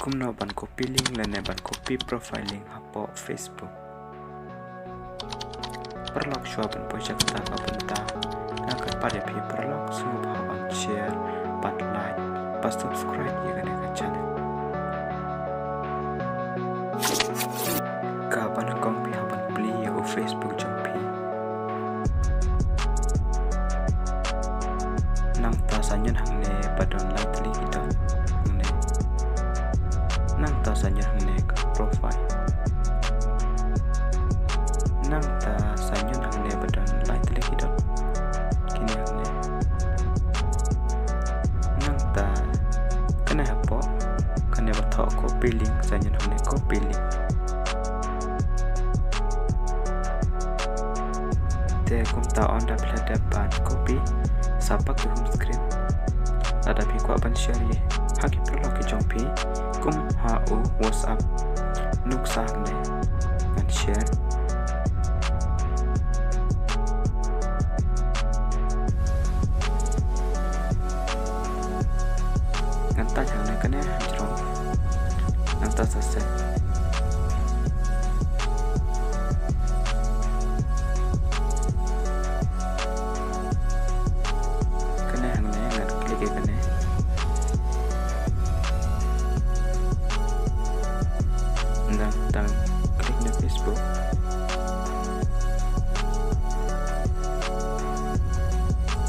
kumno ban copy link lene ban copy profile link hapo Facebook perlok shua ban pojak ta ka benta ngak pada pi perlok semua ban share ban like ban subscribe ya kan ka channel ka ban kong pi ban beli ya o Facebook jong pi nang ta sanyon hang ne padon like li idon ne nang ta sanyon hang ne ka profile nang ta sanyon hang ne padon like li idon kini hang ne nang ta kana hapo kana bathok copy link sanyon hang ne copy link te kum ta on da plate ban copy sapak di home screen ada pi ko ban share ye haki perlo ke jompi kum ha u whatsapp nuk sa ne ban share nganta jang ne kane jrom nganta sase dan klik di Facebook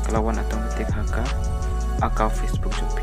kelawan atau ngetik haka akau Facebook jumpi